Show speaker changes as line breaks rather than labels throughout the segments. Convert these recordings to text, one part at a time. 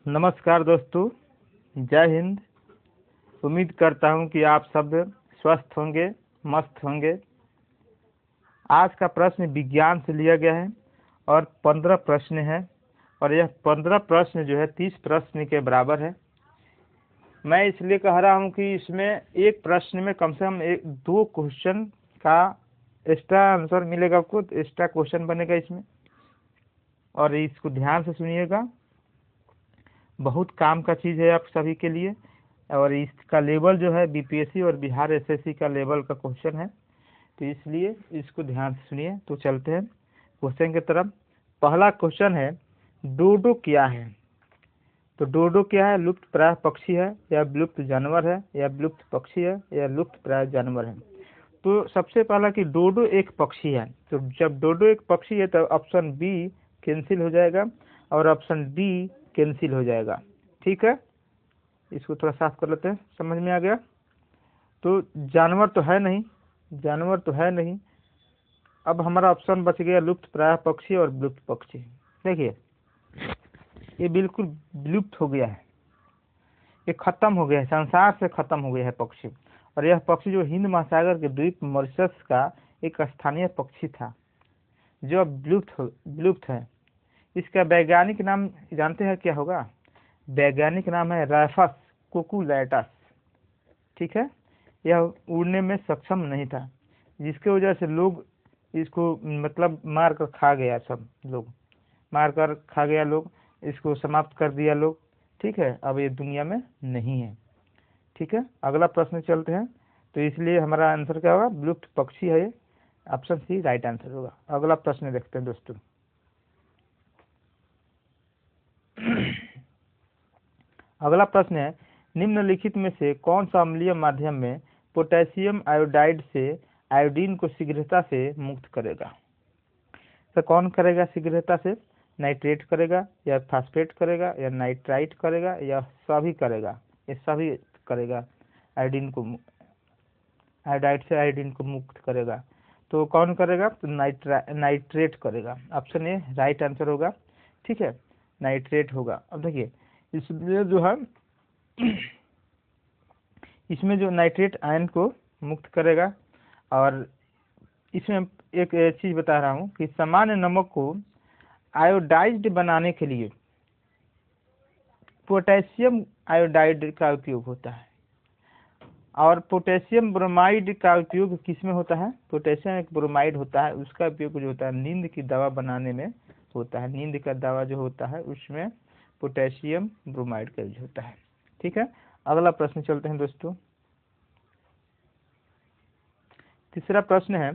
नमस्कार दोस्तों, जय हिंद। उम्मीद करता हूं कि आप सब स्वस्थ होंगे, मस्त होंगे। आज का प्रश्न विज्ञान से लिया गया है और 15 प्रश्न है और यह 15 प्रश्न जो है 30 प्रश्न के बराबर है। मैं इसलिए कह रहा हूं कि इसमें एक प्रश्न में कम से कम 2 क्वेश्चन का एक्स्ट्रा आंसर मिलेगा, आपको एक्स्ट्रा क्वेश्चन बनेगा इसमें, और इसको ध्यान से सुनिएगा। बहुत काम का चीज़ है आप सभी के लिए, और इसका लेवल जो है बीपीएससी और बिहार एसएससी का लेवल का क्वेश्चन है, तो इसलिए इसको ध्यान से सुनिए। तो चलते हैं क्वेश्चन की तरफ। पहला क्वेश्चन है, डोडो क्या है? तो डोडो क्या है? लुप्त प्राय पक्षी है, या विलुप्त जानवर है, या विलुप्त पक्षी है, या लुप्त प्राय जानवर है? तो सबसे पहला कि डोडो एक पक्षी है। तो जब डोडो एक पक्षी है तो ऑप्शन बी कैंसिल हो जाएगा और ऑप्शन डी कैंसिल हो जाएगा। ठीक है, इसको थोड़ा साफ कर लेते हैं, समझ में आ गया। तो जानवर तो है नहीं, जानवर तो है नहीं। अब हमारा ऑप्शन बच गया लुप्त प्राय पक्षी और विलुप्त पक्षी। देखिए, ये बिल्कुल विलुप्त हो गया है, ये खत्म हो गया है, संसार से खत्म हो गया है पक्षी। और यह पक्षी जो हिंद महासागर के द्वीप मॉरिशस का एक स्थानीय पक्षी था, जो अब विलुप्त है। इसका वैज्ञानिक नाम जानते हैं क्या होगा? वैज्ञानिक नाम है राइफस कुकुलैटस। ठीक है, यह उड़ने में सक्षम नहीं था, जिसके वजह से लोग इसको मतलब मार कर खा गया, सब लोग मार कर खा गया, लोग इसको समाप्त कर दिया लोग। ठीक है, अब ये दुनिया में नहीं है। ठीक है, अगला प्रश्न चलते हैं। तो इसलिए हमारा आंसर क्या होगा? विलुप्त पक्षी है, ऑप्शन सी राइट आंसर होगा। अगला प्रश्न देखते हैं दोस्तों। अगला प्रश्न है, निम्नलिखित में से कौन सा अम्लीय माध्यम में पोटेशियम आयोडाइड से आयोडीन को शीघ्रता से मुक्त करेगा? तो कौन करेगा शीघ्रता से? नाइट्रेट करेगा, या फास्फेट करेगा, या नाइट्राइट करेगा, या सभी करेगा? ये सभी करेगा, आयोडीन को, आयोडाइड से आयोडीन को मुक्त करेगा। तो कौन करेगा? तो नाइट्रेट करेगा, ऑप्शन ए राइट आंसर होगा। ठीक है, नाइट्रेट होगा। अब देखिए, इसमें जो है इसमें जो नाइट्रेट आयन को मुक्त करेगा। और इसमें एक चीज बता रहा हूँ कि सामान्य नमक को आयोडाइज्ड बनाने के लिए पोटेशियम आयोडाइड का उपयोग होता है, और पोटेशियम ब्रोमाइड का उपयोग किसमें होता है? पोटेशियम एक ब्रोमाइड होता है, उसका उपयोग जो होता है नींद की दवा बनाने में होता है। नींद का दवा जो होता है उसमें पोटेशियम ब्रोमाइड का यूज होता है। ठीक है, अगला प्रश्न चलते हैं दोस्तों। तीसरा प्रश्न है,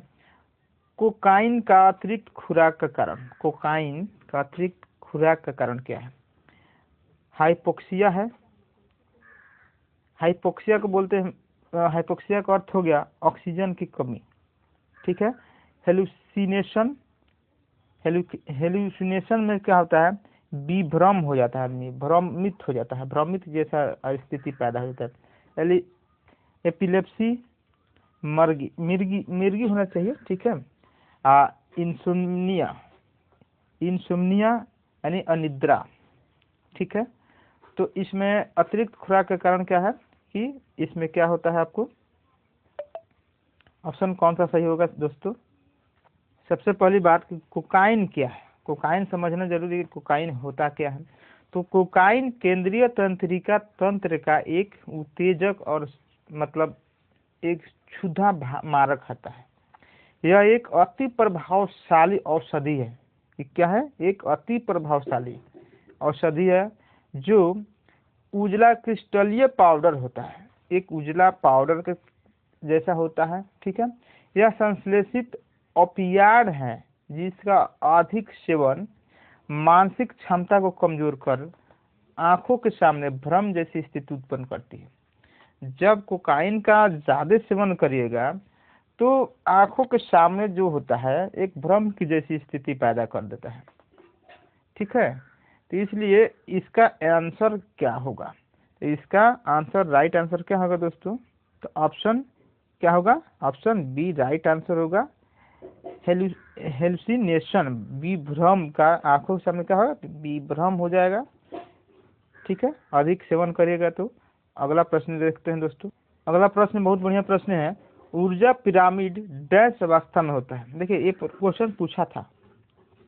कोकाइन का अतिरिक्त खुराक का कारण, कोकाइन का अतिरिक्त खुराक का कारण क्या है? हाइपोक्सिया है। हाइपोक्सिया को बोलते हैं, हाइपोक्सिया का अर्थ हो गया ऑक्सीजन की कमी। ठीक है, हेलुसिनेशन, हेलुसिनेशन में क्या होता है? विभ्रम हो जाता है आदमी, भ्रमित हो जाता है, भ्रमित जैसा स्थिति पैदा होता है। एपिलेप्सी, मिर्गी मिर्गी मिर्गी होना चाहिए। ठीक है, इंसोम्निया, इंसोम्निया यानी अनिद्रा। ठीक है, तो इसमें अतिरिक्त खुराक का कारण क्या है कि इसमें क्या होता है? आपको ऑप्शन कौन सा सही होगा दोस्तों? सबसे पहली बात कि कोकाइन क्या है, कोकाइन समझना जरूरी है। कोकाइन होता क्या है? तो कोकाइन केंद्रीय तंत्रिका तंत्र का एक उत्तेजक और मतलब एक क्षुधा मारक होता है। यह एक अति प्रभावशाली औषधि है। ये क्या है? एक अति प्रभावशाली औषधि है, जो उजला क्रिस्टलीय पाउडर होता है, एक उजला पाउडर के जैसा होता है। ठीक है, यह संश्लेषित ओपियाड है, जिसका अधिक सेवन मानसिक क्षमता को कमजोर कर आंखों के सामने भ्रम जैसी स्थिति उत्पन्न करती है। जब कोकाइन का ज्यादा सेवन करिएगा तो आंखों के सामने जो होता है एक भ्रम की जैसी स्थिति पैदा कर देता है। ठीक है, तो इसलिए इसका आंसर क्या होगा? तो इसका आंसर राइट आंसर क्या होगा दोस्तों? तो ऑप्शन क्या होगा? ऑप्शन बी राइट आंसर होगा। हेलुसिनेशन, विभ्रम का, आंखों के सामने क्या होगा? विभ्रम हो जाएगा। ठीक है, अधिक सेवन करिएगा तो। अगला प्रश्न देखते हैं दोस्तों। अगला प्रश्न बहुत बढ़िया प्रश्न है। ऊर्जा पिरामिड डैश अवस्था में होता है। देखिए ये क्वेश्चन पूछा था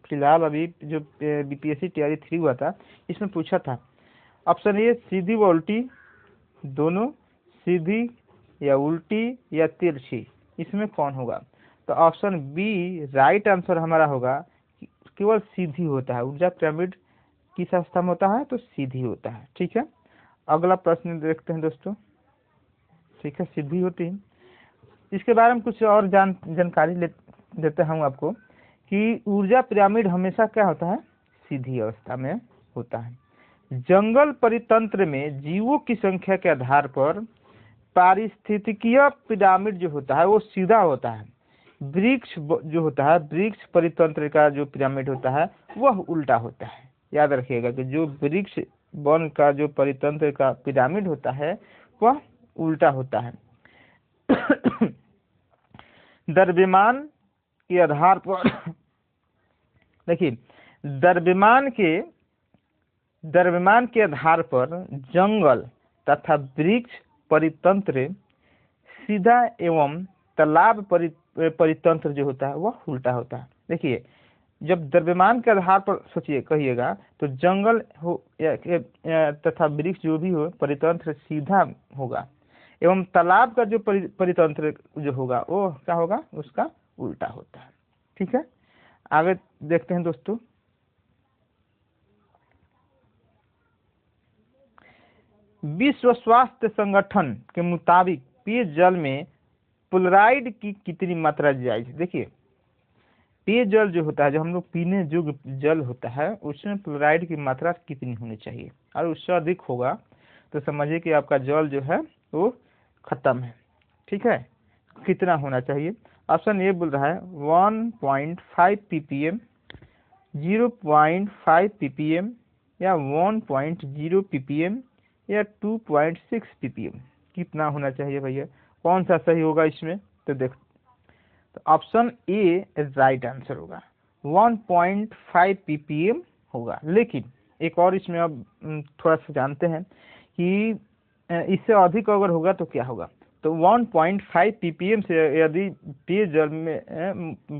फिलहाल, अभी जो बीपीएससी तैयारी 3 हुआ था इसमें पूछा था। ऑप्शन ए सीधी व उल्टी दोनों, सीधी या उल्टी या तिरछी, इसमें कौन होगा? तो ऑप्शन बी राइट आंसर हमारा होगा, केवल सीधी होता है। ऊर्जा पिरामिड किस अवस्था में होता है? तो सीधी होता है। ठीक है, अगला प्रश्न देखते हैं दोस्तों। ठीक है, सीधी होती है, इसके बारे में कुछ और जानकारी देते हैं आपको कि ऊर्जा पिरामिड हमेशा क्या होता है? सीधी अवस्था में होता है। जंगल परितंत्र में जीवों की संख्या के आधार पर पारिस्थितिकीय पिरामिड जो होता है वो सीधा होता है। वृक्ष जो होता है, वृक्ष परितंत्र का जो पिरामिड होता है वह उल्टा होता है। याद रखिएगा कि जो वृक्ष वन का जो परितंत्र का पिरामिड होता है वह उल्टा होता है। द्रव्यमान के आधार पर देखिए, द्रव्यमान के आधार पर जंगल तथा वृक्ष परितंत्र सीधा एवं तालाब परितंत्र जो होता है वह उल्टा होता है। देखिए, जब द्रव्यमान के आधार पर सोचिए कहिएगा तो जंगल हो तथा वृक्ष जो भी हो परितंत्र सीधा होगा, एवं तालाब का जो परितंत्र जो होगा वो क्या होगा? उसका उल्टा होता है। ठीक है, आगे देखते हैं दोस्तों। विश्व स्वास्थ्य संगठन के मुताबिक पेयजल में फ्लोराइड की कितनी मात्रा जायज? देखिए, पेयजल जो होता है, जो हम लोग पीने योग्य जल होता है, उसमें फ्लोराइड की मात्रा कितनी होनी चाहिए? और उससे अधिक होगा तो समझिए कि आपका जल जो है वो खत्म है। ठीक है, कितना होना चाहिए? ऑप्शन ए बोल रहा है 1.5 ppm, 0.5 ppm या 1.0 ppm या 2.6 ppm। कितना होना चाहिए भैया? कौन सा सही होगा इसमें? तो देख, तो ऑप्शन ए राइट आंसर होगा, 1.5 ppm होगा। लेकिन एक और इसमें अब थोड़ा सा जानते हैं कि इससे अधिक अगर होगा तो क्या होगा। तो 1.5 ppm से यदि पेयजल में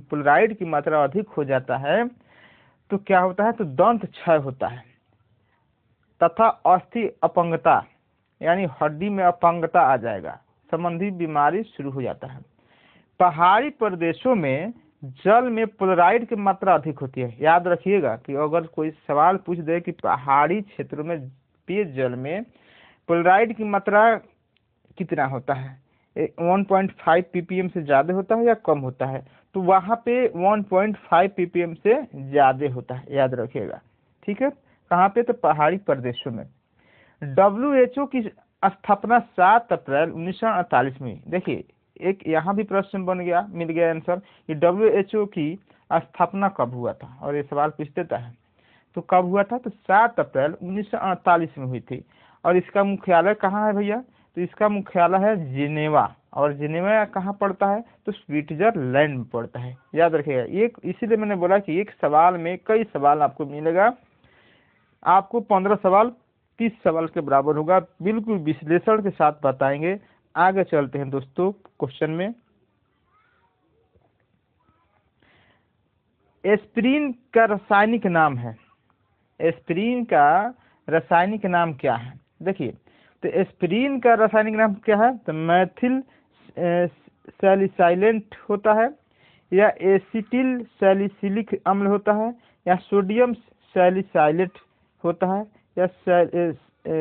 फ्लोराइड की मात्रा अधिक हो जाता है तो क्या होता है? तो दंत क्षय होता है तथा अस्थि अपंगता यानी हड्डी में अपंगता आ जाएगा, संबंधी बीमारी शुरू हो जाता है। पहाड़ी प्रदेशों में जल में फ्लोराइड की मात्रा अधिक होती है। याद रखिएगा कि अगर कोई सवाल पूछ दे कि पहाड़ी क्षेत्रों में पेयजल में फ्लोराइड की मात्रा कितना होता है, 1.5 ppm से ज्यादा होता है या कम होता है, तो वहां पे 1.5 ppm से ज्यादा होता है। याद रखिएगा। ठीक है, कहाँ पे? तो पहाड़ी प्रदेशों में। WHO की स्थापना 7 अप्रैल 1948 में। देखिए, एक यहाँ भी प्रश्न बन गया, मिल गया आंसर कि WHO की स्थापना कब हुआ था, और ये सवाल पूछ देता है तो कब हुआ था? तो 7 अप्रैल 1948 में हुई थी। और इसका मुख्यालय कहाँ है भैया? तो इसका मुख्यालय है जिनेवा। और जिनेवा कहाँ पड़ता है? तो स्विट्जरलैंड में पड़ता है। याद रखिएगा, एक इसीलिए मैंने बोला कि एक सवाल में कई सवाल आपको मिलेगा। आपको 15 सवाल 30 सवाल के बराबर होगा, बिल्कुल विश्लेषण के साथ बताएंगे। आगे चलते हैं दोस्तों क्वेश्चन में। एस्पिरिन का रासायनिक नाम है, एस्पिरिन का रासायनिक नाम क्या है? देखिए, तो एस्पिरिन का रासायनिक नाम क्या है? तो मैथिल सैलिसाइलेंट होता है, या एसिटिल सैलिसिलिक अम्ल होता है, या सोडियम सैलिसाइलेट होता है, या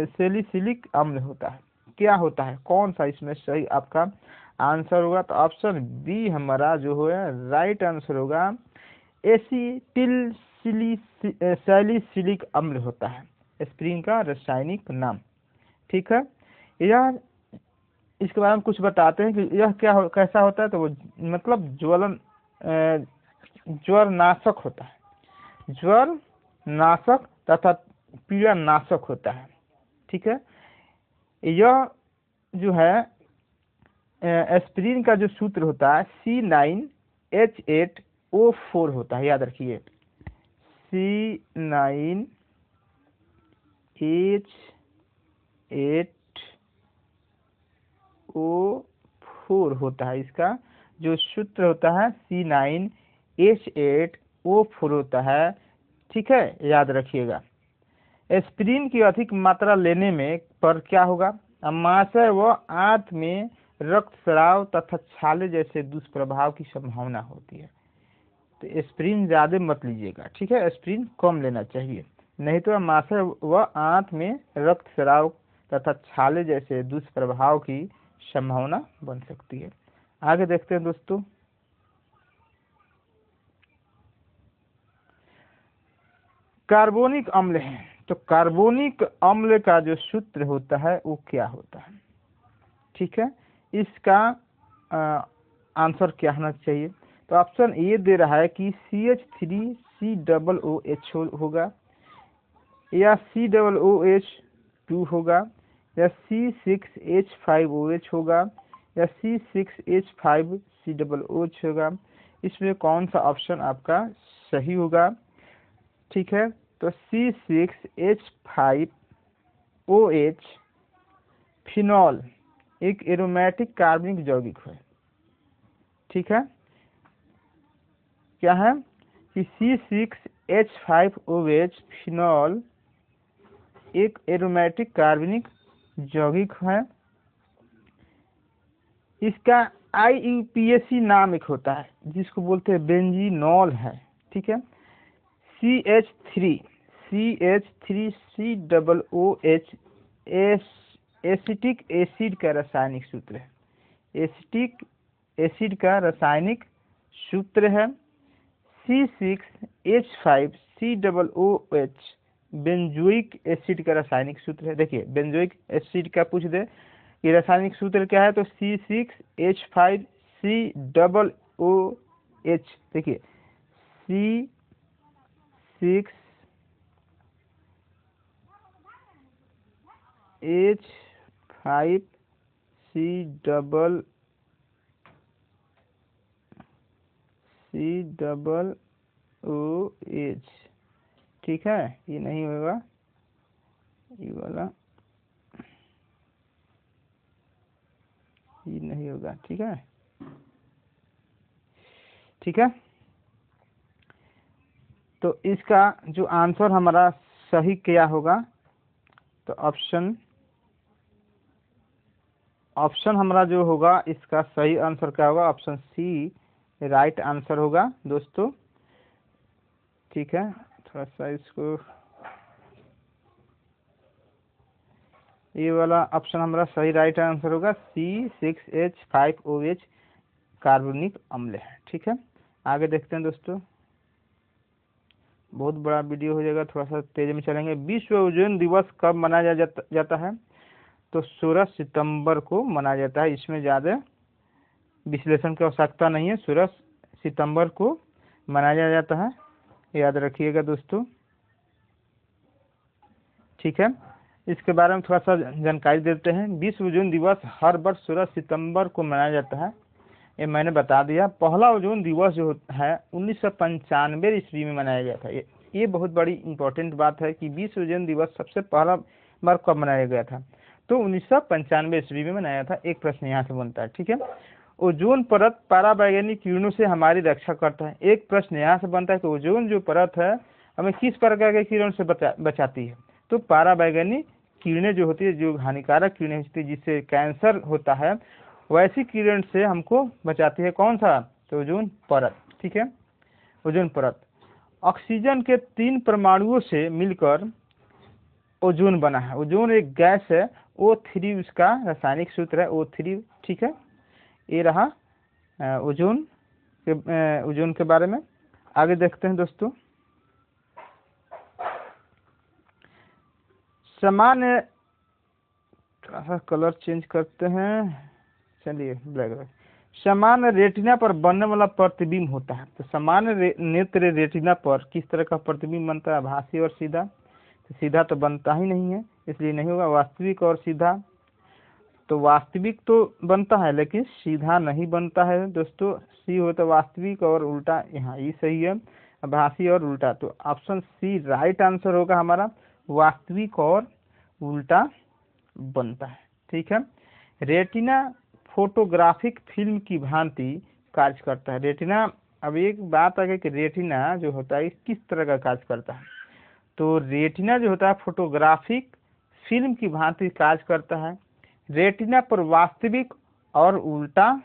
सैलिसिलिक अम्ल होता है। क्या होता है? कौन सा इसमें सही आपका आंसर होगा? तो ऑप्शन बी हमारा जो है राइट आंसर होगा, एसिटिल सैलिसिलिक अम्ल होता है एस्पिरिन का रासायनिक नाम। ठीक है, यह इसके बारे में कुछ बताते हैं कि यह कैसा होता है। तो वो मतलब ज्वर नाशक होता है, ज्वर नाशक तथा पीड़ा नाशक होता है। ठीक है, यह जो है एस्पिरिन का जो सूत्र होता है C9H8O4 होता है। याद रखिए, C9H8 H8O4 होता है। इसका जो सूत्र होता है C9H8O4 होता है। ठीक है, याद रखिएगा। एस्पिरिन की अधिक मात्रा लेने में पर क्या होगा? अमाशय व आंत में रक्तस्राव तथा छाले जैसे दुष्प्रभाव की संभावना होती है। तो एस्पिरिन ज्यादा मत लीजिएगा, ठीक है, एस्पिरिन कम लेना चाहिए, नहीं तो अमाशय व आंत में रक्तस्राव तथा छाले जैसे दुष्प्रभाव की संभावना बन सकती है। आगे देखते हैं दोस्तों। कार्बोनिक अम्ल है, तो कार्बोनिक अम्ल का जो सूत्र होता है वो क्या होता है? ठीक है, इसका आंसर क्या होना चाहिए? तो ऑप्शन ए दे रहा है कि CH3COOH होगा, या COOH2 होगा, या C6H5OH होगा, या C6H5COOH होगा। इसमें कौन सा ऑप्शन आपका सही होगा? ठीक है, तो C6H5OH फिनॉल एक एरोमेटिक कार्बनिक यौगिक है। ठीक है, क्या है कि C6H5OH फिनॉल एक एरोमेटिक कार्बनिक यौगिक है। इसका IUPAC नाम एक होता है जिसको बोलते हैं बेंजीनॉल है। ठीक है, CH3COOH एसिटिक एसिड का रासायनिक सूत्र है। एसिटिक एसिड का रासायनिक सूत्र है। C6H5COOH बेंजोइक एसिड का रासायनिक सूत्र है। देखिए, बेंजोइक एसिड का पूछ दे ये रासायनिक सूत्र क्या है, तो C6H5COOH। देखिए, C6H5COOH। ठीक है, ये नहीं होगा, ये वाला ये नहीं होगा। ठीक है, ठीक है, तो इसका जो आंसर हमारा सही क्या होगा? तो ऑप्शन हमारा जो होगा इसका सही आंसर क्या होगा? ऑप्शन सी राइट आंसर होगा दोस्तों। ठीक है, थोड़ा सा इसको, ये वाला ऑप्शन हमारा सही राइट आंसर होगा। C6H5OH कार्बनिक अम्ल है। ठीक है, आगे देखते हैं दोस्तों। बहुत बड़ा वीडियो हो जाएगा, थोड़ा सा तेज में चलेंगे। विश्व ओजोन दिवस कब मनाया जाता है? तो 16 सितंबर को मनाया जाता है। इसमें ज़्यादा विश्लेषण की आवश्यकता नहीं है, 16 सितंबर को मनाया जाता है, याद रखिएगा दोस्तों। ठीक है, इसके बारे में थोड़ा सा जानकारी देते हैं। विश्व ओजोन दिवस हर वर्ष 16 सितंबर को मनाया जाता है, ये मैंने बता दिया। पहला ओजोन दिवस जो है 1995 ईस्वी में मनाया गया था। ये बहुत बड़ी इंपॉर्टेंट बात है कि विश्व ओजोन दिवस सबसे पहला बार कब मनाया गया था? तो 1995 ईस्वी में मनाया था। एक प्रश्न यहाँ से बनता है। ठीक है, ओजोन परत पराबैंगनी किरणों से हमारी रक्षा करता है। एक प्रश्न यहाँ से बनता है कि ओजोन जो परत है हमें किस प्रकार के किरण से बचाती है? तो पराबैंगनी किरणें जो होती है, जो हानिकारक किरणें होती है जिससे कैंसर होता है, वैसी किरण से हमको बचाती है। कौन सा? तो ओजोन परत। ठीक है, ओजोन परत ऑक्सीजन के 3 परमाणुओं से मिलकर ओजोन बना है। ओजोन एक गैस है, O3 उसका रासायनिक सूत्र है, O3। ठीक है, ये रहा ओजोन के बारे में। आगे देखते हैं दोस्तों। सामान्य, थोड़ा सा कलर चेंज करते हैं, चलिए ब्लैक। सामान्य रेटिना पर बनने वाला प्रतिबिंब होता है। तो सामान्य नेत्र रेटिना पर किस तरह का प्रतिबिंब बनता है? आभासी और सीधा। तो सीधा तो बनता ही नहीं है, इसलिए नहीं होगा। वास्तविक और सीधा, तो वास्तविक तो बनता है लेकिन सीधा नहीं बनता है दोस्तों। सी हो तो वास्तविक और उल्टा, यहाँ ये सही है, आभासी और उल्टा। तो ऑप्शन सी राइट आंसर होगा हमारा। वास्तविक और उल्टा बनता है। ठीक है। रेटिना फोटोग्राफिक फिल्म की भांति कार्य करता है। रेटिना, अब एक बात आ गई कि रेटिना जो होता है किस तरह का कार्य करता है। तो रेटिना जो होता है फोटोग्राफिक फिल्म की भांति कार्य करता है। रेटिना पर वास्तविक और उल्टा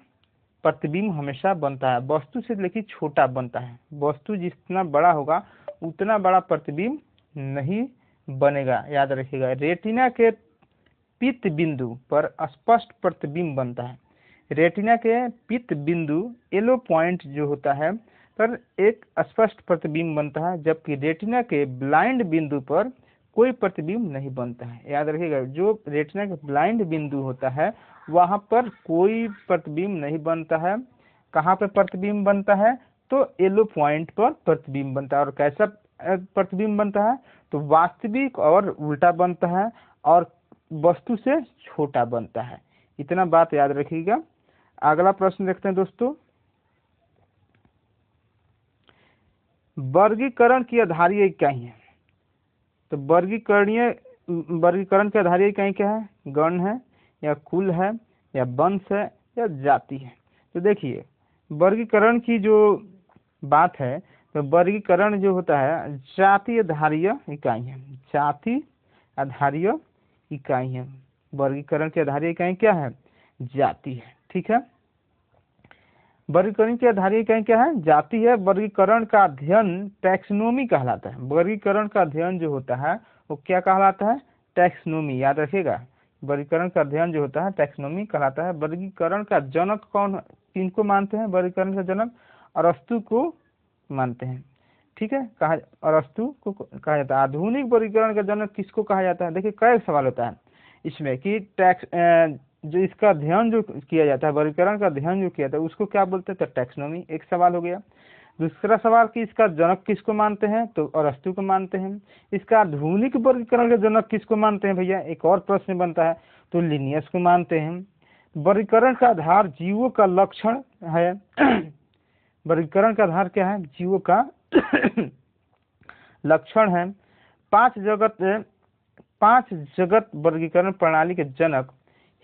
प्रतिबिंब हमेशा बनता है। वस्तु से लेकिन छोटा बनता है। वस्तु जितना बड़ा होगा उतना बड़ा प्रतिबिंब नहीं बनेगा, याद रखिएगा। रेटिना के पित्त बिंदु पर स्पष्ट प्रतिबिंब बनता है। रेटिना के पित्त बिंदु येलो पॉइंट जो होता है पर एक स्पष्ट प्रतिबिंब बनता है, जबकि रेटिना के ब्लाइंड बिंदु पर कोई प्रतिबिंब नहीं बनता है। याद रखिएगा, जो रेटिना का ब्लाइंड बिंदु होता है वहां पर कोई प्रतिबिंब नहीं बनता है। कहाँ पे प्रतिबिंब बनता है? तो येलो पॉइंट पर प्रतिबिंब बनता है। और कैसा प्रतिबिंब बनता है? तो वास्तविक और उल्टा बनता है और वस्तु से छोटा बनता है। इतना बात याद रखिएगा। अगला प्रश्न देखते हैं दोस्तों। वर्गीकरण की आधारीय इकाई है। तो वर्गीकरण की आधारीय इकाई क्या है? गण है या कुल है या वंश है या जाति है। तो देखिए वर्गीकरण की जो बात है, तो वर्गीकरण जो होता है जाति आधारीय इकाई है। जाति आधारीय इकाई है। वर्गीकरण की आधारीय इकाई क्या है? जाति है। ठीक है। वर्गीकरण की आधारीय इकाई क्या है? जाति है। वर्गीकरण का अध्ययन टैक्सोनॉमी कहलाता है। वर्गीकरण का अध्ययन जो होता है वो क्या कहलाता है? टैक्सोनॉमी। याद रखिएगा, वर्गीकरण का अध्ययन जो होता है टैक्सोनॉमी कहलाता है। वर्गीकरण का जनक कौन, किनको मानते हैं? वर्गीकरण का जनक अरस्तु को मानते हैं। ठीक है, अरस्तु को कहा जाता है। आधुनिक वर्गीकरण का जनक किसको कहा जाता है? देखिए कई सवाल होता है इसमें कि जो इसका अध्ययन जो किया जाता है, वर्गीकरण का अध्ययन जो किया जाता है उसको क्या बोलते हैं? तो टैक्सोनॉमी। एक सवाल हो गया। दूसरा सवाल कि इसका जनक किसको मानते हैं? तो अरस्तु को मानते हैं। इसका आधुनिक वर्गीकरण का जनक किसको मानते हैं भैया? एक और प्रश्न बनता है, तो लिनियस को मानते हैं। वर्गीकरण का आधार जीवों का लक्षण है। वर्गीकरण का आधार क्या है? जीवों का लक्षण है। पांच जगत वर्गीकरण प्रणाली के जनक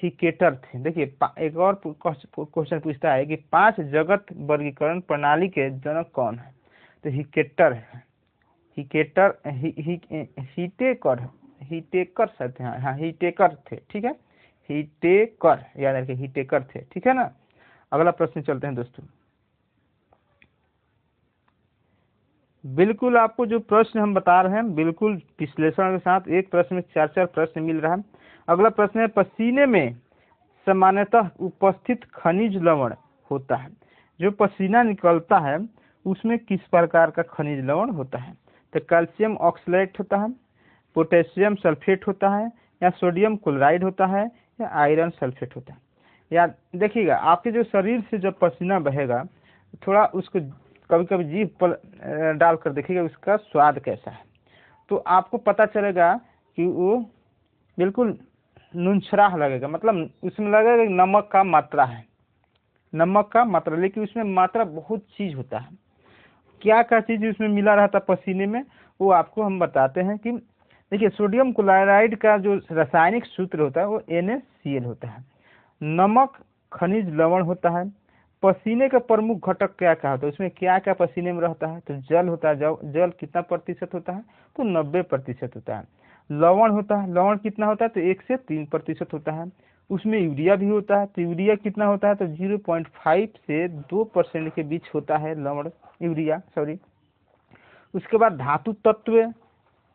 हिकेटर थे। देखिए एक और क्वेश्चन पूछता है कि 5 जगत वर्गीकरण प्रणाली के जनक कौन है? तो हिकेटर है। हिकेटर हिटेकर सकते हैं। हाँ हिटेकर थे। ठीक है, हिटेकर, याद रखिए हिटेकर थे। ठीक है ना। अगला प्रश्न चलते हैं दोस्तों। बिल्कुल आपको जो प्रश्न हम बता रहे हैं बिल्कुल विश्लेषण के साथ, एक प्रश्न में 4 प्रश्न मिल रहा है। अगला प्रश्न है, पसीने में सामान्यतः उपस्थित खनिज लवण होता है। जो पसीना निकलता है उसमें किस प्रकार का खनिज लवण होता है? तो कैल्शियम ऑक्सलेट होता है, पोटेशियम सल्फेट होता है, या सोडियम क्लोराइड होता है, या आयरन सल्फेट होता है। याद देखिएगा, आपके जो शरीर से जब पसीना बहेगा थोड़ा उसको कभी कभी जीभ पर डाल कर देखिएगा उसका स्वाद कैसा है, तो आपको पता चलेगा कि वो बिल्कुल नुनछराह लगेगा। मतलब उसमें लगेगा नमक का मात्रा है, नमक का मात्रा। लेकिन उसमें मात्रा बहुत चीज होता है। क्या क्या चीज उसमें मिला रहता पसीने में, वो आपको हम बताते हैं। कि देखिए सोडियम क्लोराइड का जो रासायनिक सूत्र होता है वो NaCl होता है। नमक खनिज लवण होता है। पसीने का प्रमुख घटक क्या क्या होता है? उसमें क्या क्या पसीने में रहता है? तो जल होता है। जल कितना प्रतिशत होता है? तो 90% होता है। लवण होता है। लवण कितना होता है? तो 1 से 3% होता है। उसमें यूरिया भी होता है। तो यूरिया कितना होता है? तो 0.5 से 2% के बीच होता है लवण, यूरिया सॉरी। उसके बाद धातु तत्व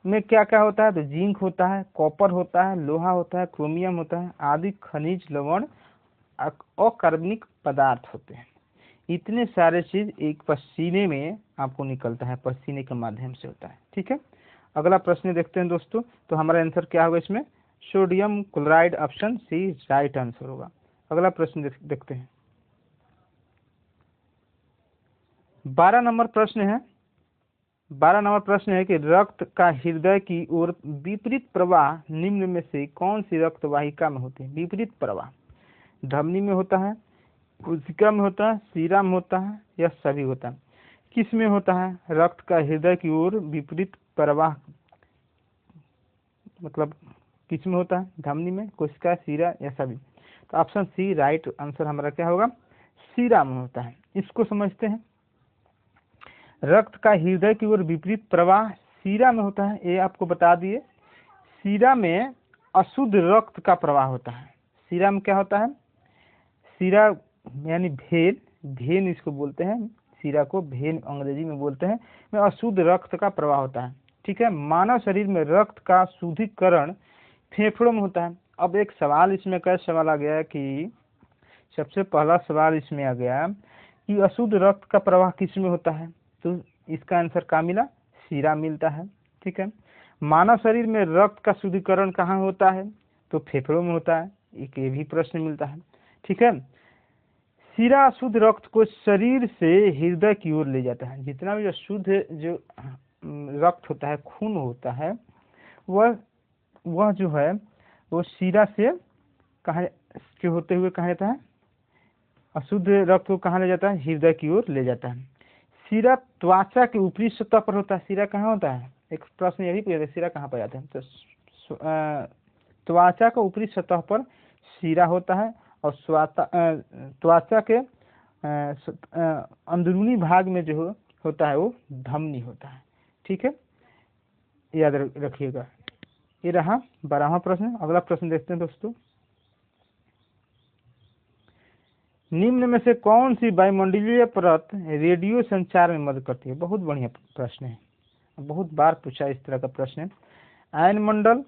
में क्या क्या होता है? तो जिंक होता है, कॉपर होता है, लोहा होता है, क्रोमियम होता है आदि खनिज लवण अकार्बनिक पदार्थ होते हैं। इतने सारे चीज एक पसीने में आपको निकलता है, पसीने के माध्यम से होता है। ठीक है, अगला प्रश्न देखते हैं दोस्तों। तो हमारा आंसर क्या होगा इसमें? Sodium chloride, option C right answer होगा। अगला प्रश्न देखते हैं। 12 नंबर प्रश्न है। 12 नंबर प्रश्न है कि रक्त का हृदय की ओर विपरीत प्रवाह निम्न में से कौन सी रक्त वाहिका में होती है? विपरीत प्रवाह धमनी में होता है, कोशिका में होता है, सीरा में होता है, या सभी होता है? किस में होता है? रक्त का हृदय की ओर विपरीत प्रवाह मतलब किस में होता है, धमनी में, कोशिका, सीरा या सभी। तो ऑप्शन सी राइट आंसर हमारा क्या होगा, सीरा में होता है। इसको समझते हैं। रक्त का हृदय की ओर विपरीत प्रवाह सीरा में होता है, ये आपको बता दिए। सीरा में अशुद्ध रक्त का प्रवाह होता है। सीरा में क्या होता है, सीरा यानी भेन, भेन इसको बोलते हैं, सीरा को भेन अंग्रेजी में बोलते हैं, में अशुद्ध रक्त का प्रवाह होता है। ठीक है। मानव शरीर में रक्त का शुद्धिकरण फेफड़ों में होता है। अब एक सवाल इसमें क्या सवाल आ गया कि सबसे पहला सवाल इसमें आ गया कि अशुद्ध रक्त का प्रवाह किस में होता है, तो इसका आंसर क्या मिला, सीरा मिलता है। ठीक है। मानव शरीर में रक्त का शुद्धिकरण कहाँ होता है, तो फेफड़ों में होता है। एक ये भी प्रश्न मिलता है। ठीक है। सीरा अशुद्ध रक्त को शरीर से हृदय की ओर ले जाता है। जितना भी अशुद्ध जो रक्त होता है, खून होता है, वह जो है वो सीरा से कहाँ के होते हुए कहाँ जाता है, अशुद्ध रक्त को कहाँ ले जाता है, हृदय की ओर ले जाता है। सीरा त्वचा के ऊपरी सतह पर होता है। सीरा कहाँ होता है, एक प्रश्न ये भी पूछा था, सीरा कहाँ पर जाता है, तो त्वचा का ऊपरी सतह पर सीरा होता है और त्वचा के अंदरूनी भाग में जो होता है वो धमनी होता है। ठीक है, याद रखिएगा। ये रहा 12वां प्रश्न। अगला प्रश्न देखते हैं दोस्तों। निम्न में से कौन सी वायुमंडलीय परत रेडियो संचार में मदद करती है। बहुत बढ़िया प्रश्न है, बहुत बार पूछा इस तरह का प्रश्न है। आयन मंडल,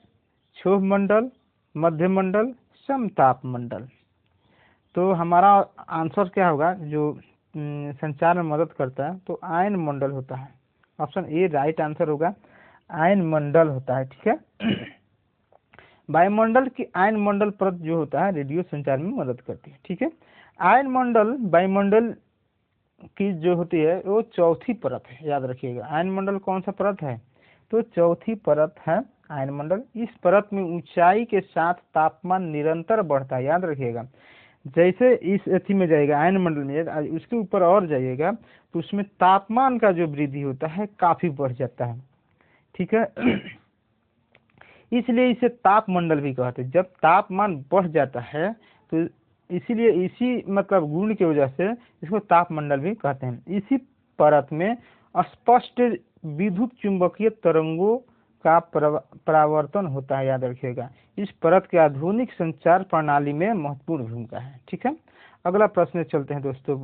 क्षोभ मंडल, मध्य मंडल, समताप मंडल। तो हमारा आंसर क्या होगा, जो संचार में मदद करता है, तो आयन मंडल होता है। ऑप्शन ए राइट आंसर होगा, आयन मंडल होता है। ठीक है। वायुमंडल की आयन मंडल परत जो होता है रेडियो संचार में मदद करती है। ठीक है। आयन मंडल वायुमंडल की जो होती है वो चौथी परत है, याद रखिएगा। आयन मंडल कौन सा परत है, तो चौथी परत है आयन मंडल। इस परत में ऊंचाई के साथ तापमान निरंतर बढ़ता है, याद रखिएगा। जैसे इस अथी में जाएगा आयन मंडल में, उसके ऊपर और जाइएगा तो उसमें तापमान का जो वृद्धि होता है काफी बढ़ जाता है। ठीक है। इसलिए इसे ताप मंडल भी कहते हैं। जब तापमान बढ़ जाता है तो इसीलिए इसी मतलब गुण की वजह से इसको ताप मंडल भी कहते हैं। इसी परत में स्पष्ट विद्युत चुंबकीय तरंगों का परावर्तन होता है, याद रखिएगा। इस परत के आधुनिक संचार प्रणाली में महत्वपूर्ण भूमिका है। ठीक है। अगला प्रश्न चलते हैं दोस्तों।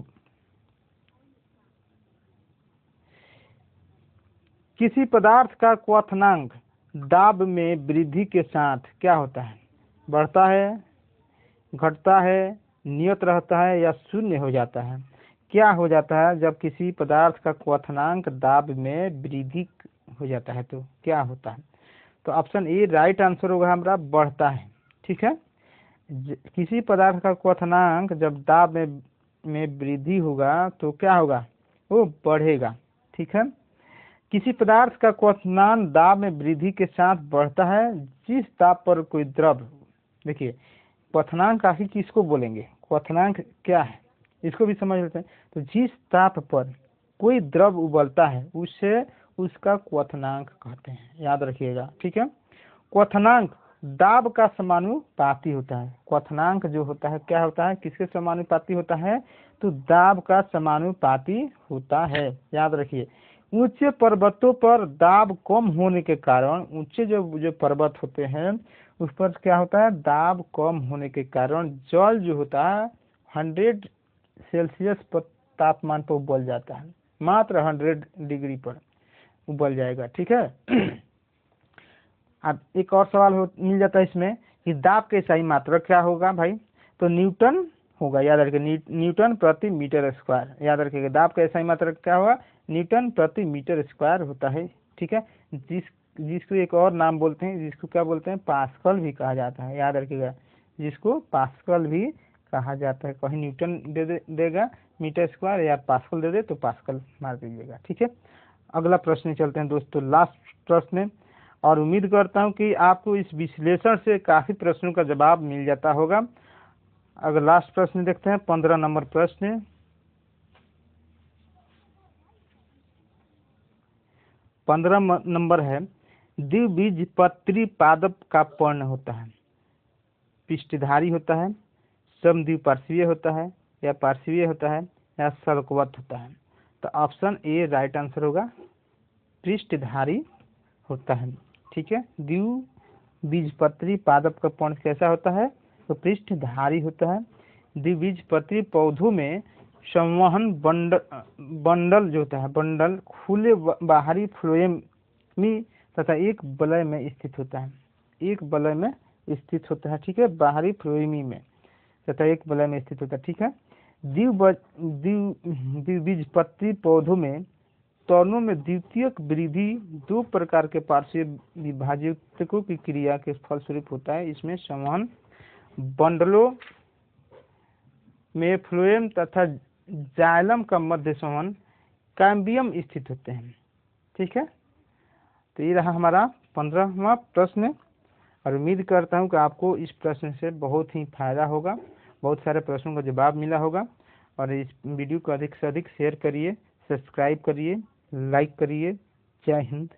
किसी पदार्थ का क्वथनांक दाब में वृद्धि के साथ क्या होता है, बढ़ता है, घटता है, नियत रहता है या शून्य हो जाता है। क्या हो जाता है जब किसी पदार्थ का क्वथनांक दाब में वृद्धि हो जाता है, तो क्या होता है, तो ऑप्शन ए राइट आंसर होगा हमारा, बढ़ता है। ठीक है। किसी पदार्थ का क्वथनांक जब दाब में वृद्धि होगा तो क्या होगा, वो बढ़ेगा। ठीक है। किसी पदार्थ का क्वथनांक दाब में वृद्धि के साथ बढ़ता है जिस दाब पर कोई द्रव, देखिए क्वथनांक आखिर किसको बोलेंगे, क्वथनांक क्या है इसको भी समझ लेते हैं। तो जिस ताप पर कोई द्रव उबलता है उसे उसका क्वथनांक कहते हैं, याद रखिएगा। ठीक है। क्वथनांक दाब का समानुपाती होता है। क्वथनांक जो होता है क्या होता है, किसके समानुपाती होता है, तो दाब का समानुपाती होता है, याद रखिए। ऊंचे पर्वतों पर दाब कम होने के कारण, ऊंचे जो पर्वत होते हैं उस पर क्या होता है, दाब कम होने के कारण जल जो होता है 100 सेल्सियस पर तापमान पर उबल जाता है, मात्र 100 डिग्री पर उबल जाएगा। ठीक है। अब एक और सवाल मिल जाता है इसमें कि दाब के सही मात्रक क्या होगा भाई, तो न्यूटन होगा, याद रखिए, न्यूटन प्रति मीटर स्क्वायर, याद रखिएगा। दाब का सही मात्रक क्या होगा, न्यूटन प्रति मीटर स्क्वायर होता है। ठीक है। जिसको एक और नाम बोलते हैं, जिसको क्या बोलते हैं, पास्कल भी कहा जाता है, याद रखिएगा, जिसको पास्कल भी कहा जाता है। कहीं न्यूटन देगा मीटर स्क्वायर या पास्कल दे दे तो पास्कल मार दीजिएगा। ठीक है। अगला प्रश्न चलते हैं दोस्तों, लास्ट प्रश्न, और उम्मीद करता हूं कि आपको इस विश्लेषण से काफी प्रश्नों का जवाब मिल जाता होगा। अगर लास्ट प्रश्न देखते हैं, 15 नंबर प्रश्न। 15 नंबर है, द्विबीजपत्री पादप का पर्ण होता है, पृष्ठधारी होता है, समद्विपार्श्वीय होता है, या पार्श्वीय होता है, या सल्कवत होता है। तो ऑप्शन ए राइट आंसर होगा, पृष्ठधारी होता है। ठीक है, द्विबीजपत्री पादप का पर्ण कैसा होता है? तो पृष्ठधारी होता है। द्विबीजपत्री पौधों में संवहन बंडल जो होता है, बंडल खुले बाहरी फ्लोएम में तथा एक वलय में स्थित होता है, एक वलय में स्थित होता है। ठीक है, बाहरी फ्लोएमी में तथा एक वलय में स्थित होता है। ठीक है, द्विबीजपत्री पौधों में तनों में द्वितीयक वृद्धि दो प्रकार के पार्श्वीय विभाजकों की क्रिया के फलस्वरूप होता है। इसमें संवहन बंडलों में फ्लोएम तथा जाइलम का मध्य संवहन कैम्बियम स्थित होते हैं। ठीक है, तो ये रहा हमारा 15वां प्रश्न, और उम्मीद करता हूँ कि आपको इस प्रश्न से बहुत ही फायदा होगा, बहुत सारे प्रश्नों का जवाब मिला होगा। और इस वीडियो को अधिक से अधिक शेयर करिए, सब्सक्राइब करिए, लाइक करिए। जय हिंद।